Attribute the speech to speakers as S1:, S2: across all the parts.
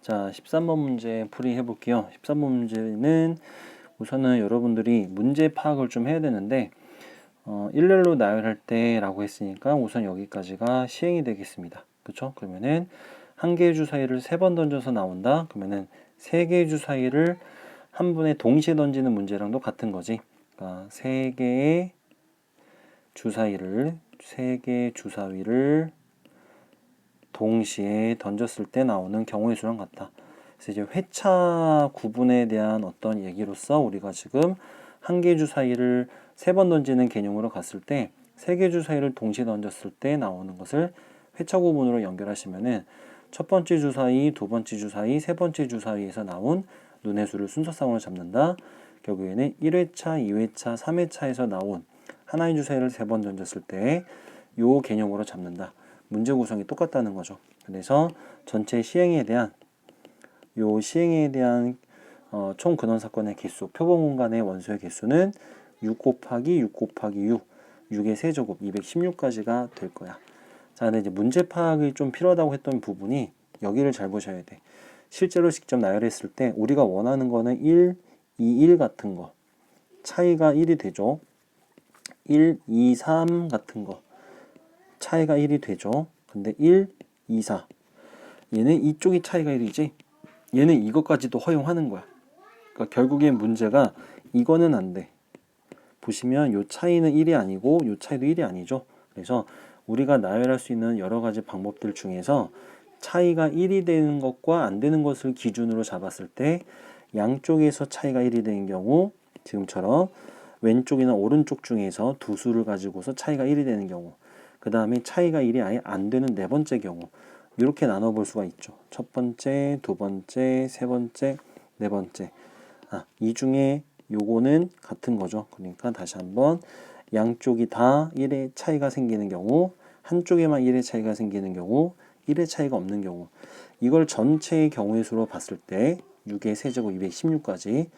S1: 자, 13번 문제 풀이 해볼게요. 13번 문제는 우선은 여러분들이 문제 파악을 좀 해야 되는데 일렬로 나열할 때 라고 했으니까 우선 여기까지가 시행이 되겠습니다. 그쵸? 그러면은 한 개의 주사위를 3번 던져서 나온다. 그러면은 3개의 주사위를 한 번에 동시에 던지는 문제랑도 같은 거지. 그러니까 3개의 주사위를 동시에 던졌을 때 나오는 경우의 수랑 같다. 그래서 이제 회차 구분에 대한 어떤 얘기로서 우리가 지금 한 개 주사위를 3번 던지는 개념으로 갔을 때 3개 주사위를 동시에 던졌을 때 나오는 것을 회차 구분으로 연결하시면은 첫 번째 주사위, 두 번째 주사위, 세 번째 주사위에서 나온 눈의 수를 순서상으로 잡는다. 결국에는 1회차, 2회차, 3회차에서 나온 하나의 주사위를 3번 던졌을 때 요 개념으로 잡는다. 문제 구성이 똑같다는 거죠. 그래서 전체 시행에 대한 총 근원 사건의 개수, 표본 공간의 원소의 개수는 6 곱하기 6 곱하기 6, 6의 세제곱 216까지가 될 거야. 자, 근데 이제 문제 파악이 좀 필요하다고 했던 부분이 여기를 잘 보셔야 돼. 실제로 직접 나열했을 때 우리가 원하는 거는 1, 2, 1 같은 거. 차이가 1이 되죠. 1, 2, 3 같은 거. 차이가 1이 되죠. 근데 1, 2, 4. 얘는 이쪽이 차이가 1이지. 얘는 이것까지도 허용하는 거야. 그러니까 결국엔 문제가 이거는 안 돼. 보시면 요 차이는 1이 아니고 요 차이도 1이 아니죠. 그래서 우리가 나열할 수 있는 여러 가지 방법들 중에서 차이가 1이 되는 것과 안 되는 것을 기준으로 잡았을 때 양쪽에서 차이가 1이 되는 경우, 지금처럼 왼쪽이나 오른쪽 중에서 두 수를 가지고서 차이가 1이 되는 경우, 그 다음에 차이가 1이 아예 안 되는 네 번째 경우, 이렇게 나눠볼 수가 있죠. 첫 번째, 두 번째, 세 번째, 네 번째. 이 중에 요거는 같은 거죠. 그러니까 다시 한번 양쪽이 다 1의 차이가 생기는 경우, 한쪽에만 1의 차이가 생기는 경우, 1의 차이가 없는 경우, 이걸 전체의 경우의 수로 봤을 때 6의 세제곱 216까지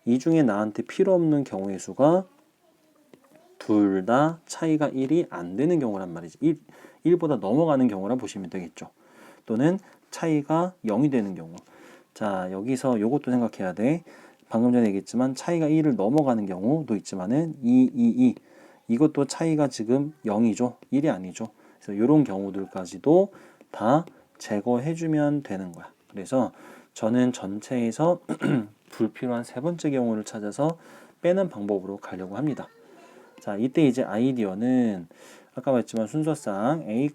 S1: 이 중에 나한테 필요 없는 경우의 수가 둘 다 차이가 1이 안 되는 경우란 말이지. 1보다 넘어가는 경우라 보시면 되겠죠. 또는 차이가 0이 되는 경우. 자, 여기서 요것도 생각해야 돼. 방금 전에 얘기했지만 차이가 1을 넘어가는 경우도 있지만은 2. 이것도 차이가 지금 0이죠. 1이 아니죠. 그래서 이런 경우들까지도 다 제거해주면 되는 거야. 그래서 저는 전체에서 불필요한 세 번째 경우를 찾아서 빼는 방법으로 가려고 합니다. 자, 이때 이제 아이디어는 아까 말했지만 순서상 A,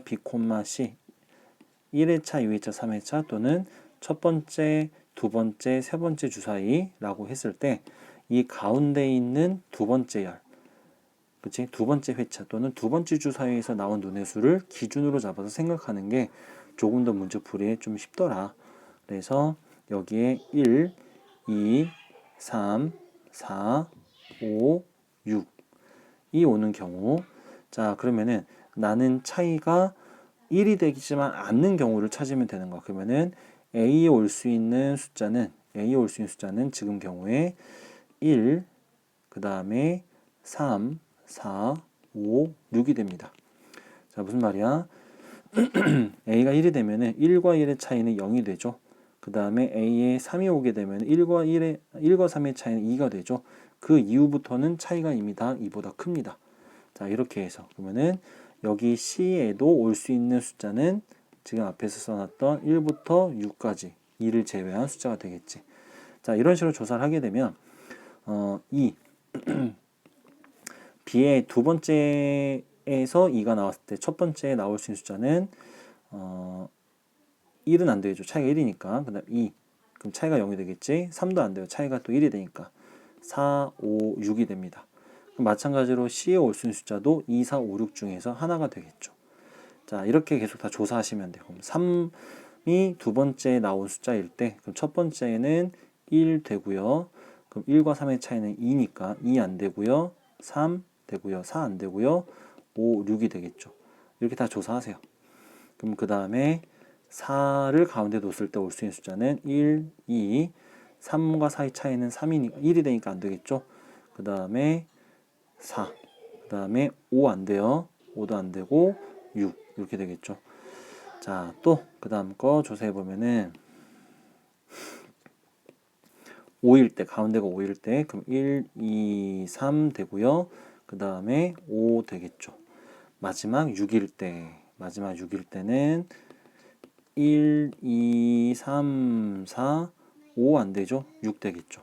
S1: B, C 1회차, 2회차, 3회차 또는 첫 번째, 두 번째, 세 번째 주사위라고 했을 때 이 가운데 있는 두 번째 열, 그치? 두 번째 회차 또는 두 번째 주사위에서 나온 눈의 수를 기준으로 잡아서 생각하는 게 조금 더 문제 풀이에 좀 쉽더라. 그래서 여기에 1, 2, 3, 4, 5, 6이 오는 경우, 자, 그러면은 나는 차이가 1이 되지만 않는 경우를 찾으면 되는 거야. 그러면은 A에 올 수 있는 숫자는 지금 경우에 1, 그 다음에 3, 4, 5, 6이 됩니다. 자, 무슨 말이야? A가 1이 되면은 1과 1의 차이는 0이 되죠. 그 다음에 A에 3이 오게 되면 1과 3의 차이는 2가 되죠. 그 이후부터는 차이가 이미 다 2보다 큽니다. 자, 이렇게 해서 그러면은 여기 C에도 올 수 있는 숫자는 지금 앞에서 써놨던 1부터 6까지 2를 제외한 숫자가 되겠지. 자, 이런 식으로 조사를 하게 되면 이 B의 두 번째에서 2가 나왔을 때 첫 번째에 나올 수 있는 숫자는 1은 안 되죠. 차이가 1이니까. 그 다음 2. 그럼 차이가 0이 되겠지. 3도 안 돼요. 차이가 또 1이 되니까. 4, 5, 6이 됩니다. 그럼 마찬가지로 C에 올 수 있는 숫자도 2, 4, 5, 6 중에서 하나가 되겠죠. 자, 이렇게 계속 다 조사하시면 돼요. 그럼 3이 두 번째에 나온 숫자일 때, 그럼 첫 번째는 1 되고요. 그럼 1과 3의 차이는 2니까 2 안 되고요. 3 되고요. 4 안 되고요. 5, 6이 되겠죠. 이렇게 다 조사하세요. 그럼 그 다음에 4를 가운데 뒀을 때 올 수 있는 숫자는 1, 2, 3과 4의 차이는 3이니까 1이 되니까 안 되겠죠. 그 다음에 4, 그 다음에 5 안 돼요. 5도 안 되고 6 이렇게 되겠죠. 자, 또 그 다음 거 조사해 보면은 5일 때, 가운데가 5일 때, 그럼 1, 2, 3 되고요. 그 다음에 5 되겠죠. 마지막 6일 때는 1, 2, 3, 4, 5 안 되죠? 6 되겠죠.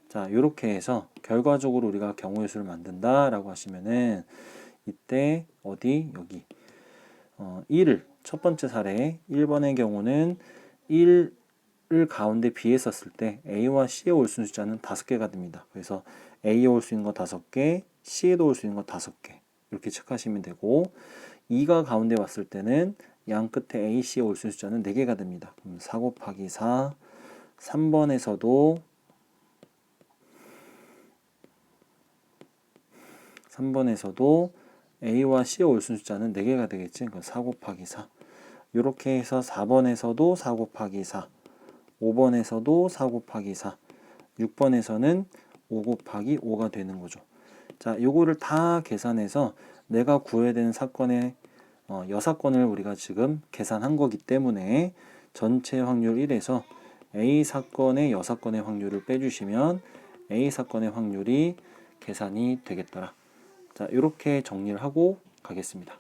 S1: 자, 이렇게 해서 결과적으로 우리가 경우의 수를 만든다라고 하시면은 이때 어디 여기 1을 첫 번째 사례 1번의 경우는 1을 가운데 B에 썼을 때 A와 C에 올 수 있는 숫자는 5개가 됩니다. 그래서 A에 올 수 있는 거 5개, C에도 올 수 있는 거 5개 이렇게 체크하시면 되고 2가 가운데 왔을 때는 양 끝에 A, C에 올 수 있는 숫자는 4개가 됩니다. 그럼 4 곱하기 4 3번에서도 A와 C에 올 수 있는 숫자는 4개가 되겠지. 그럼 4 곱하기 4 이렇게 해서 4번에서도 4 곱하기 4 5번에서도 4 곱하기 4 6번에서는 5 곱하기 5가 되는 거죠. 자, 요거를 다 계산해서 내가 구해야 되는 사건의 여사건을 우리가 지금 계산한 거기 때문에 전체 확률 1에서 A 사건의 여사건의 확률을 빼주시면 A 사건의 확률이 계산이 되겠더라. 자, 이렇게 정리를 하고 가겠습니다.